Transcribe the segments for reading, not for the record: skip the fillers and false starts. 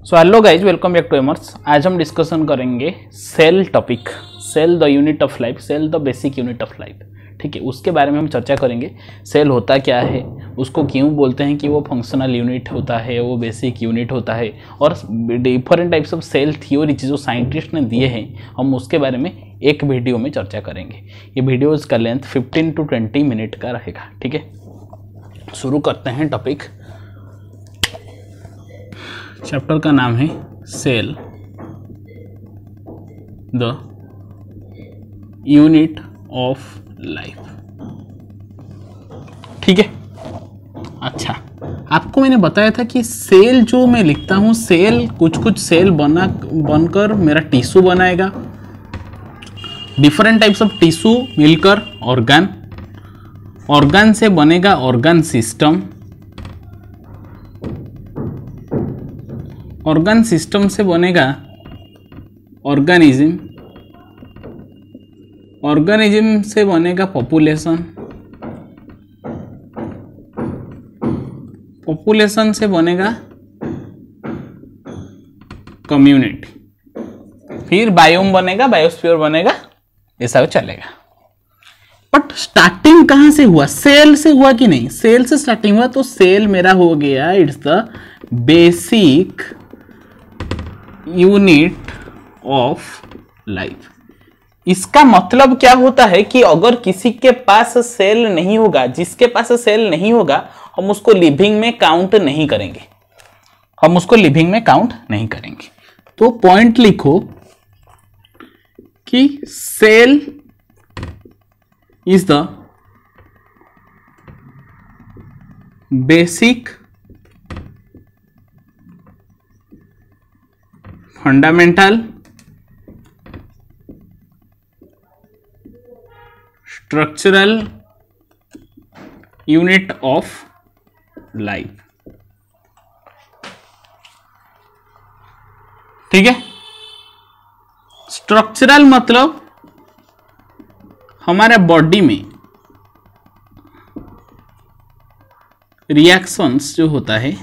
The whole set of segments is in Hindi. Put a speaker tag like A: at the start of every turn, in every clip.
A: So hello guys, welcome back to Aimers. आज हम डिस्कशन करेंगे cell topic, cell the unit of life, cell the basic unit of life. ठीक है, उसके बारे में हम चर्चा करेंगे। सेल होता क्या है, उसको क्यों बोलते हैं कि वो फंक्शनल यूनिट होता है, वो बेसिक यूनिट होता है, और different types of cell theory जो साइंटिस्ट ने दिए हैं, हम उसके बारे में एक वीडियो में चर्चा करेंगे। ये वीडियो का लेंथ 15 to 20 मिनट का रहेगा। ठीक है, शुरू करते हैं टॉपिक। चैप्टर का नाम है cell the unit of life. ठीक है, अच्छा, आपको मैंने बताया था कि सेल जो मैं लिखता हूं, सेल कुछ सेल बनकर मेरा टिश्यू बनाएगा, डिफरेंट टाइप्स ऑफ टिश्यू मिलकर ऑर्गन, ऑर्गन से बनेगा ऑर्गन सिस्टम, ऑर्गन सिस्टम से बनेगा ऑर्गेनिज्म, ऑर्गेनिज्म से बनेगा पॉपुलेशन, पॉपुलेशन से बनेगा कम्युनिटी, फिर बायोम बनेगा, बायोस्फीयर बनेगा, ऐसा चलेगा। बट स्टार्टिंग कहां से हुआ? सेल से हुआ कि नहीं? सेल से स्टार्टिंग हुआ, तो सेल मेरा हो गया it's the basic unit of life. इसका मतलब क्या होता है कि अगर किसी के पास सेल नहीं होगा, जिसके पास सेल नहीं होगा, हम उसको लिविंग में काउंट नहीं करेंगे, हम उसको लिविंग में काउंट नहीं करेंगे। तो पॉइंट लिखो कि cell is the basic fundamental structural unit of life. ठीक है, स्ट्रक्चरल मतलब हमारे बॉडी में रिएक्शंस जो होता है,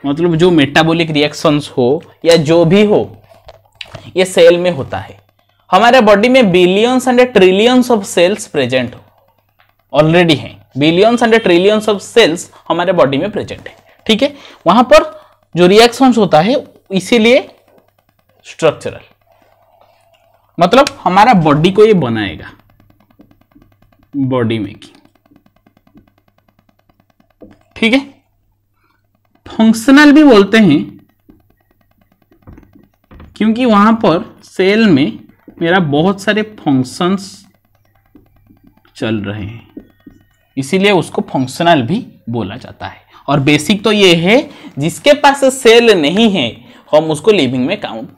A: मतलब जो मेटाबॉलिक रिएक्शंस हो या जो भी हो, ये सेल में होता है। हमारे बॉडी में billions and trillions of cells present already हैं, billions and trillions of cells हमारे बॉडी में प्रेजेंट है। ठीक है, वहां पर जो रिएक्शंस होता है, इसीलिए स्ट्रक्चरल मतलब हमारा बॉडी को ये बनाएगा, बॉडी मेकिंग। ठीक है, फंक्शनल भी बोलते हैं क्योंकि वहां पर सेल में मेरा बहुत सारे फंक्शंस चल रहे हैं, इसीलिए उसको फंक्शनल भी बोला जाता है। और बेसिक तो ये है, जिसके पास सेल नहीं है हम उसको लिविंग में काउंट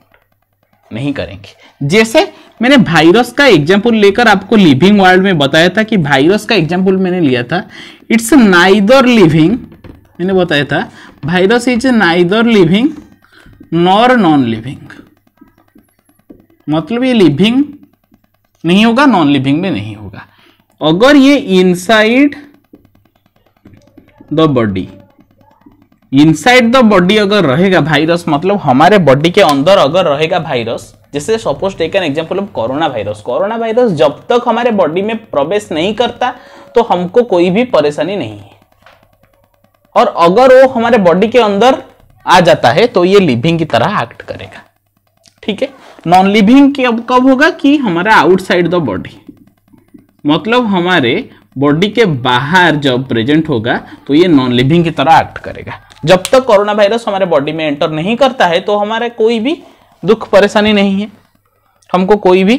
A: नहीं करेंगे। जैसे मैंने वायरस का एग्जांपल लेकर आपको लिविंग वर्ल्ड में बताया था कि वायरस का एग्जांपल मैंने लिया था, इट्स नाइदर लिविंग, मैंने बताया था virus is neither living nor non living, मतलब ये लिविंग नहीं होगा, नॉन लिविंग में नहीं होगा। अगर ये inside the body, inside the body अगर रहेगा वायरस, मतलब हमारे बॉडी के अंदर अगर रहेगा वायरस, जैसे suppose take an example of corona virus. Corona virus जब तक हमारे बॉडी में प्रवेश नहीं करता तो हमको कोई भी परेशानी नहीं है, और अगर वो हमारे बॉडी के अंदर आ जाता है तो ये लिविंग की तरह एक्ट करेगा। ठीक है, नॉन लिविंग कब होगा कि हमारा आउटसाइड द बॉडी, मतलब हमारे बॉडी के बाहर जब प्रेजेंट होगा तो ये नॉन लिविंग की तरह एक्ट करेगा। जब तक कोरोना वायरस हमारे बॉडी में एंटर नहीं करता है तो हमारे कोई भी दुख परेशानी नहीं है, हमको कोई भी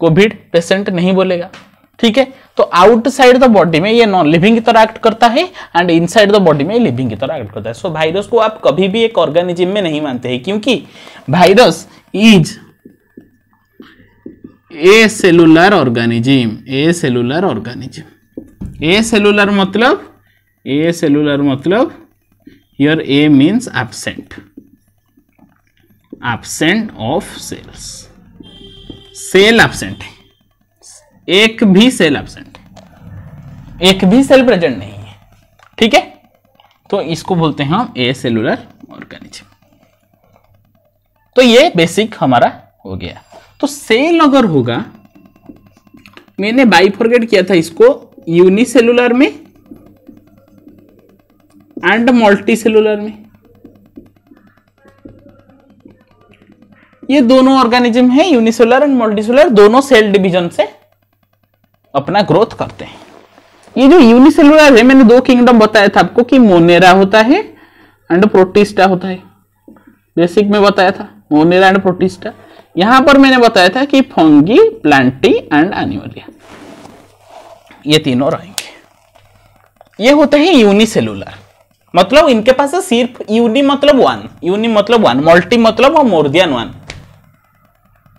A: कोविड पेशेंट नहीं बोलेगा। ठीक है, तो आउटसाइड द बॉडी में ये नॉन लिविंग की तरह एक्ट करता है एंड इनसाइड द बॉडी में लिविंग की तरह एक्ट करता है। सो वायरस को आप कभी भी एक ऑर्गेनिज्म में नहीं मानते हैं, क्योंकि virus is acellular organism, acellular organism. Acellular मतलब here A means absent, absent of cells, cell absent है, एक भी सेल एब्सेंट है, एक भी सेल प्रेजेंट नहीं है। ठीक है, तो इसको बोलते हैं हम ए सेलुलर ऑर्गेनिज्म। तो ये बेसिक हमारा हो गया। तो सेल अगर होगा, मैंने बाइफरगेट किया था इसको यूनिसेलुलर में एंड मल्टी सेलुलर में। ये दोनों ऑर्गेनिज्म है, यूनिसेलुलर एंड मल्टीसेलुलर, दोनों सेल डिवीजन से अपना ग्रोथ करते हैं। ये जो यूनिसेलुलर है, मैंने दो किंगडम बताया था आपको कि मोनेरा होता है एंड प्रोटिस्टा होता है। बेसिक में बताया था मोनेरा एंड प्रोटिस्टा। यहां पर मैंने बताया था कि फंगी, प्लांटी एंड एनिमलिया, ये तीनों रहेंगे। ये होते हैं यूनिसेलुलर, मतलब इनके पास सिर्फ यूनि मतलब वन, मल्टी मतलब मोर देन वन।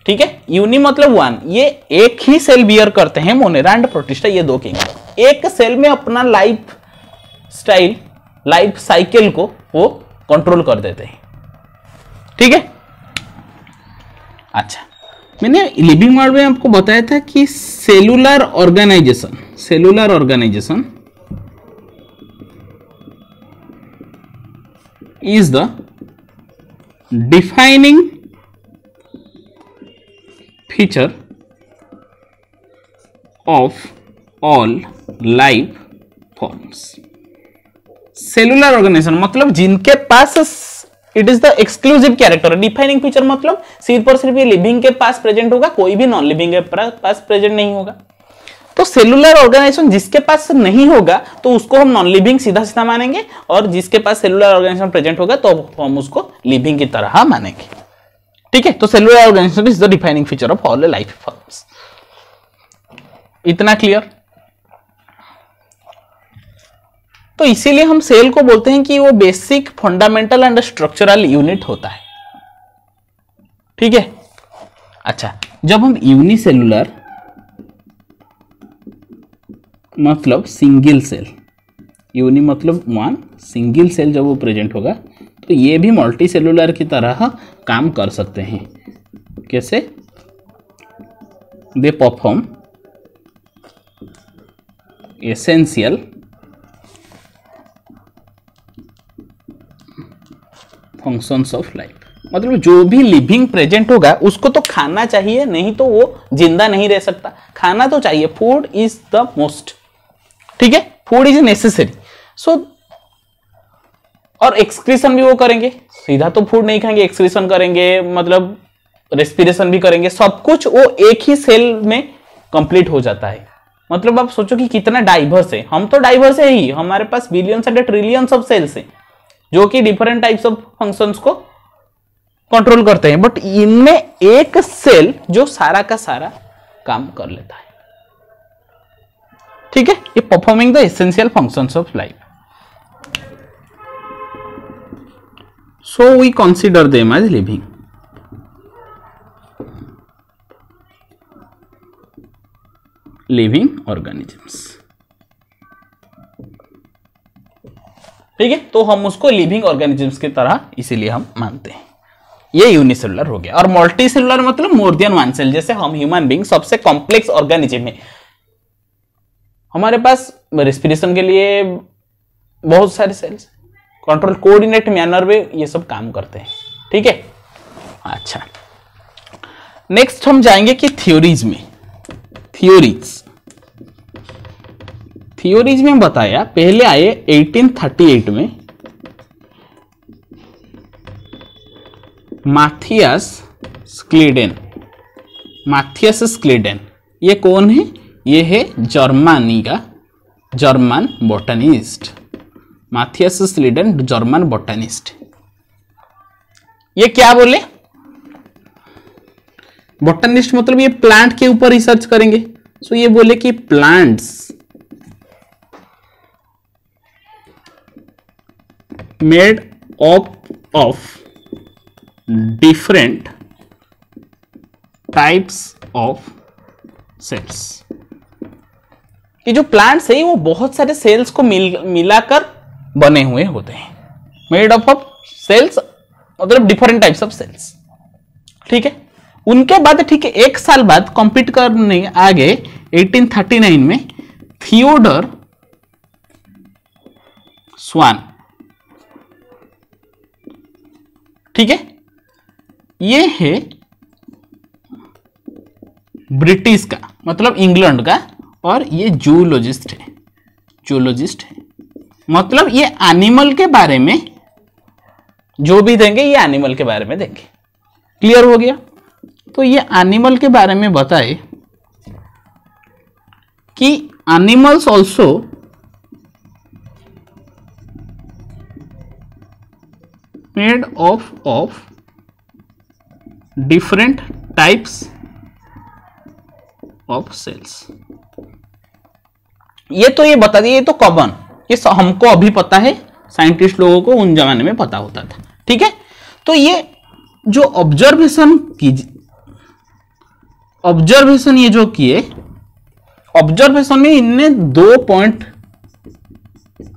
A: ठीक है, यूनि मतलब वन, ये एक ही सेल बियर करते हैं, मोनेरा एंड प्रोटिस्टा, ये दो किंगडम एक सेल में अपना लाइफ स्टाइल, लाइफ साइकिल को वो कंट्रोल कर देते हैं। ठीक है, अच्छा, मैंने लिविंग वर्ल्ड में आपको बताया था कि cellular organization is the defining feature of all life forms। Cellular organization मतलब जिनके पास it is the exclusive character. Defining feature मतलब सिर्फ और सिर्फ ये लिविंग के पास प्रेजेंट होगा, कोई भी नॉन लिविंग के पास प्रेजेंट नहीं होगा। तो सेलुलर ऑर्गेनाइजेशन जिसके पास नहीं होगा तो उसको हम नॉन लिविंग सीधा सीधा मानेंगे, और जिसके पास सेलुलर ऑर्गेनाइजेशन प्रेजेंट होगा तो हम उसको लिविंग की तरह मानेंगे। ठीक है, तो cellular organization is the defining feature of all life forms. इतना क्लियर? तो इसीलिए हम सेल को बोलते हैं कि वो basic, fundamental and structural unit होता है। ठीक है, अच्छा, जब हम यूनिसेलुलर मतलब सिंगल सेल, यूनि मतलब वन, सिंगल सेल जब वो प्रेजेंट होगा तो ये भी मल्टी सेलुलर की तरह काम कर सकते हैं। कैसे? They perform essential functions of life. मतलब जो भी लिविंग प्रेजेंट होगा उसको तो खाना चाहिए, नहीं तो वो जिंदा नहीं रह सकता। खाना तो चाहिए, फूड इज द मोस्ट। ठीक है, फूड इज नेसेसरी। सो और एक्सक्रीशन भी वो करेंगे, सीधा तो फूड नहीं खाएंगे, एक्सक्रीशन करेंगे, मतलब रेस्पिरेशन भी करेंगे, सब कुछ वो एक ही सेल में कंप्लीट हो जाता है। मतलब आप सोचो कि कितना डाइवर्स है। हम तो डाइवर्स है ही, हमारे पास billions and trillions of cells है जो कि डिफरेंट टाइप्स ऑफ फंक्शंस को कंट्रोल करते हैं, बट इनमें एक सेल जो सारा का सारा काम कर लेता है। ठीक है, ये performing the essential functions of life, so we consider them as living. Living organisms. ठीक है, तो हम उसको लिविंग ऑर्गेनिजम्स की तरह इसीलिए हम मानते हैं। ये यूनिसेलुलर हो गया। और मल्टी सेलुलर मतलब मोर देन वन सेल। जैसे हम ह्यूमन बीइंग सबसे कॉम्प्लेक्स ऑर्गेनिज्म है, हमारे पास रेस्पिरेशन के लिए बहुत सारे सेल्स, कंट्रोल कोऑर्डिनेट मैनर में ये सब काम करते हैं। ठीक है, अच्छा, नेक्स्ट हम जाएंगे कि थ्योरीज में। थ्योरीज में बताया, पहले आए 1838 में माथियस स्क्लीडेन। ये कौन है? ये है जर्मनी का German botanist, Matthias Schleiden, German botanist. ये क्या बोले? बोटनिस्ट मतलब ये प्लांट के ऊपर रिसर्च करेंगे। सो ये बोले कि plants made of different types of cells. कि जो प्लांट्स है वो बहुत सारे सेल्स को मिलाकर बने हुए होते हैं। मेड ऑफ सेल्स मतलब डिफरेंट टाइप्स ऑफ सेल्स। ठीक है, उनके बाद ठीक है, एक साल बाद कंप्लीट करने आगे 1839 में थियोडर स्वान, ठीक है, ये है ब्रिटिश का, मतलब इंग्लैंड का, और ये जूलॉजिस्ट है, जूलॉजिस्ट है। मतलब ये एनिमल के बारे में जो भी देंगे ये एनिमल के बारे में देंगे। क्लियर हो गया? तो ये एनिमल के बारे में बताए कि animals also made of different types of cells. ये तो ये बता दिए, ये तो कॉमन, ये हमको अभी पता है, साइंटिस्ट लोगों को उन जमाने में पता होता था। ठीक है, तो ये जो ऑब्जर्वेशन ये जो किए, ऑब्जर्वेशन में इनने 2 पॉइंट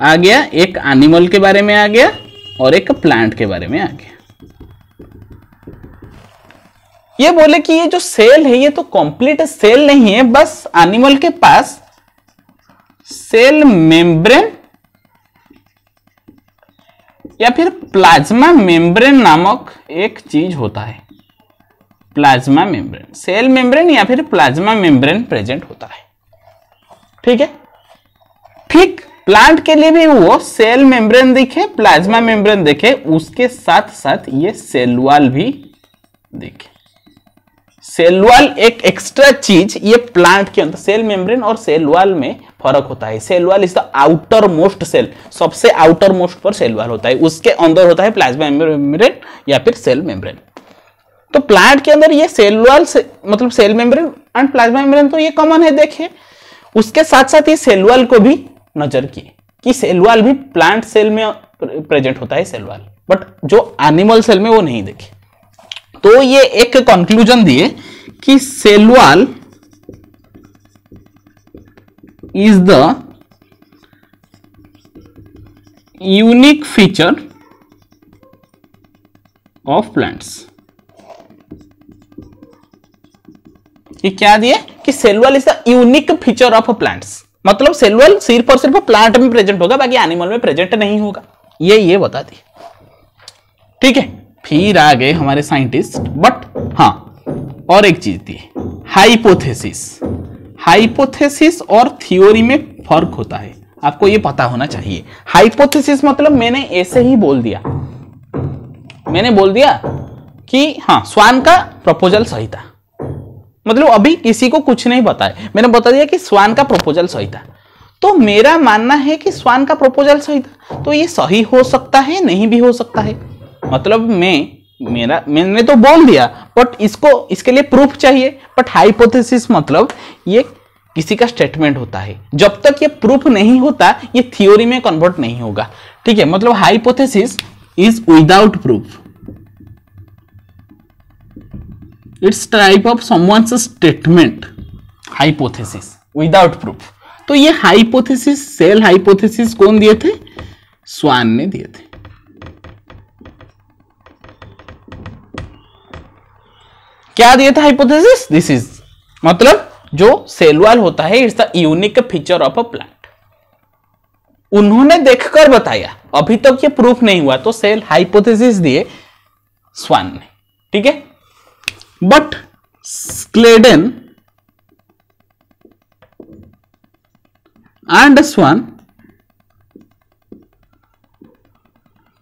A: आ गया, एक एनिमल के बारे में आ गया और एक प्लांट के बारे में आ गया। ये बोले कि ये जो सेल है ये तो कंप्लीट सेल नहीं है, बस एनिमल के पास सेल मेम्ब्रेन या फिर प्लाज्मा मेम्ब्रेन नामक एक चीज होता है। प्लाज्मा मेम्ब्रेन, सेल मेम्ब्रेन या फिर प्लाज्मा मेम्ब्रेन प्रेजेंट होता है। ठीक है, ठीक प्लांट के लिए भी वो सेल मेम्ब्रेन दिखे, प्लाज्मा मेम्ब्रेन देखे, उसके साथ साथ ये सेल वॉल भी देखे। सेल वॉल एक एक्स्ट्रा चीज ये प्लांट के अंदर, सेल मेम्ब्रेन और सेल वॉल में फर्क होता है। Cell wall is the outer most cell, सबसे आउटर मोस्ट पर सेल वॉल होता है, उसके अंदर होता है प्लाज्मा मेम्ब्रेन या फिर सेल मेम्ब्रेन। तो प्लांट के अंदर ये सेल वॉल मतलब cell membrane and plasma membrane तो ये कॉमन है देखे, उसके साथ साथ ये सेल वॉल को भी नजर किए कि सेल वॉल भी प्लांट सेल में प्रेजेंट होता है सेल वॉल, बट जो एनिमल सेल में वो नहीं देखे। तो ये एक कंक्लूजन दिए कि cell wall is the unique feature of plants। ये क्या दिए कि cell wall is the unique feature of plants, मतलब सेल वॉल सिर्फ और सिर्फ प्लांट में प्रेजेंट होगा, बाकी एनिमल में प्रेजेंट नहीं होगा। ये बता दी। ठीक है, फिर आ गए हमारे साइंटिस्ट, बट हाँ और एक चीज दी, हाइपोथेसिस। हाइपोथेसिस और थ्योरी में फर्क होता है, आपको ये पता होना चाहिए। हाइपोथेसिस मतलब मैंने ऐसे ही बोल दिया, मैंने बोल दिया कि हाँ स्वान का प्रपोजल सही था, मतलब अभी किसी को कुछ नहीं पता है, मैंने बता दिया कि स्वान का प्रपोजल सही था, तो मेरा मानना है कि स्वान का प्रपोजल सही था, तो ये सही हो सकता है, नहीं भी हो सकता है। मतलब मैंने तो बोल दिया, बट इसके लिए प्रूफ चाहिए। बट हाइपोथेसिस मतलब ये किसी का स्टेटमेंट होता है, जब तक ये प्रूफ नहीं होता ये थ्योरी में कन्वर्ट नहीं होगा। ठीक है, मतलब hypothesis is without proof, it's type of someone's statement. Hypothesis without proof. तो ये हाइपोथेसिस, सेल हाइपोथेसिस कौन दिए थे? स्वान ने दिए थे। क्या दिया था हाइपोथेसिस? दिस इज, मतलब जो सेल वॉल होता है it's the unique feature of a plant, उन्होंने देखकर बताया, अभी तक ये प्रूफ नहीं हुआ, तो सेल हाइपोथेसिस दिए स्वान ने। ठीक है, but Schleiden and Schwann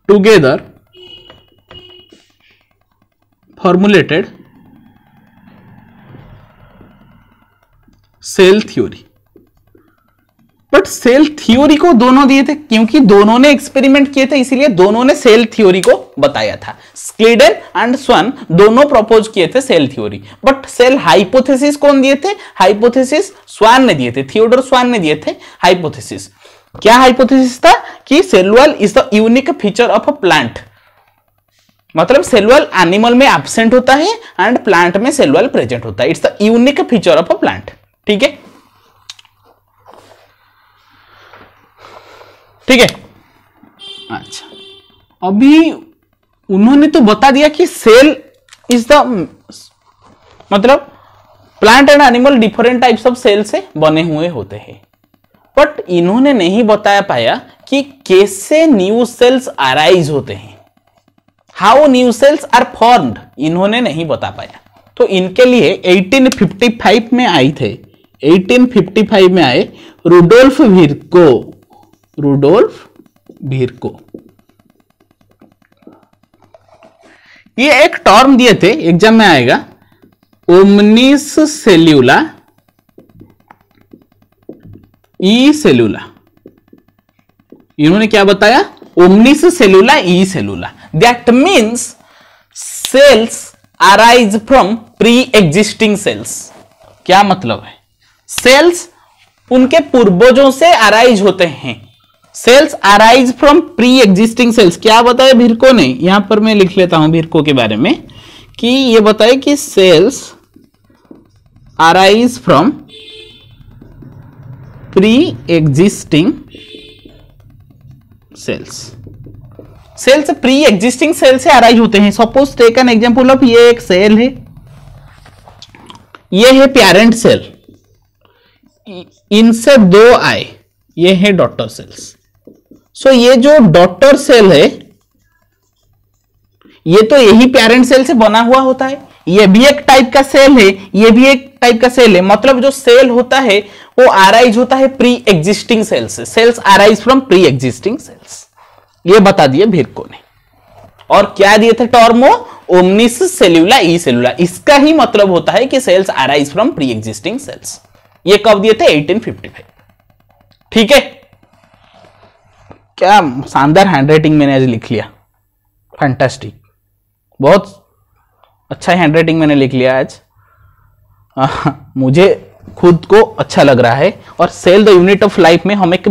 A: together formulated cell theory. But cell theory को दोनों दिए थे, क्योंकि दोनों ने एक्सपेरिमेंट किए थे, इसीलिए दोनों ने सेल थ्योरी को बताया था। स्क्लेडन एंड स्वान दोनों प्रपोज किए थे cell theory, but cell hypothesis कौन दिए थे? हाइपोथेसिस स्वान ने दिए थे, थियोडोर स्वान ने दिए थे हाइपोथेसिस। क्या हाइपोथेसिस था? कि cell wall is the unique feature of a plant, मतलब सेल वॉल एनिमल में एब्सेंट होता है एंड प्लांट में सेल वॉल प्रेजेंट होता है, it's the unique feature of a plant. ठीक है, ठीक है। अच्छा, अभी उन्होंने तो बता दिया कि सेल इज द, मतलब plant and animal different types of cell से बने हुए होते हैं, बट इन्होंने नहीं बताया पाया कि कैसे न्यू सेल्स अराइज होते हैं, how new cells are formed इन्होंने नहीं बता पाया। तो इनके लिए 1855 में आए थे, 1855 में आए रुडोल्फ विर्को। ये एक टर्म दिए थे, एग्जाम में आएगा, ओमनिस सेल्यूला ई सेल्यूला। इन्होंने क्या बताया? ओमनिस सेल्यूला ई सेल्यूला, that means cells arise from pre existing cells. क्या मतलब है? सेल्स उनके पूर्वजों से अराइज होते हैं। Cells arise from pre existing cells. क्या बताया विर्को ने? यहां पर मैं लिख लेता हूं विर्को के बारे में कि ये बताए कि cells arise from pre existing cells. Cells pre existing cell से अराइज होते हैं। Suppose take an example of, ये एक सेल है, ये है पेरेंट सेल, इनसे दो आए, ये है डॉटर सेल्स। सो ये जो डॉटर सेल है ये तो यही पेरेंट सेल से बना हुआ होता है। ये भी एक टाइप का सेल है, ये भी एक टाइप का सेल है। मतलब जो सेल होता है वो अराइज होता है प्री एग्जिस्टिंग सेल से। Cells arise from pre existing cells, ये बता दिए विर्को ने। और क्या दिए थे टर्म? ओमनिस सेल्यूला ई सेल्यूला। इसका ही मतलब होता है कि cells arise from pre existing cells. ये कब दिए थे? 1855। ठीक है, क्या शानदार हैंडराइटिंग मैंने आज लिख लिया, फैंटास्टिक, बहुत अच्छा हैंडराइटिंग मैंने लिख लिया आज। मुझे खुद को अच्छा लग रहा है। और cell the unit of life में हम एक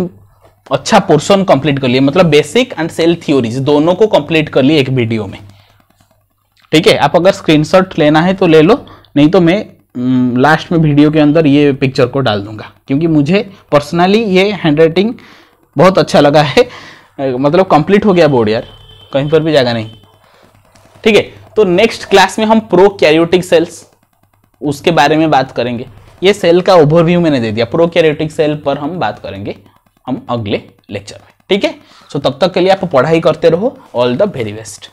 A: अच्छा पोर्शन कंप्लीट कर लिए, मतलब बेसिक एंड सेल थ्योरीज दोनों को कंप्लीट कर लिए एक वीडियो में। ठीक है, आप अगर स्क्रीनशॉट लेना है तो ले लो, नहीं तो मैं लास्ट में वीडियो के अंदर ये पिक्चर को डाल दूंगा, क्योंकि मुझे पर्सनली ये हैंडराइटिंग बहुत अच्छा लगा है। मतलब कंप्लीट हो गया बोर्ड यार, कहीं पर भी जगह नहीं। ठीक है, तो नेक्स्ट क्लास में हम प्रोकैरियोटिक सेल्स उसके बारे में बात करेंगे। ये सेल का ओवरव्यू मैंने दे दिया, प्रोकैरियोटिक सेल पर हम बात करेंगे हम अगले लेक्चर में। ठीक है, सो तब तक के लिए आप पढ़ाई करते रहो। All the very best.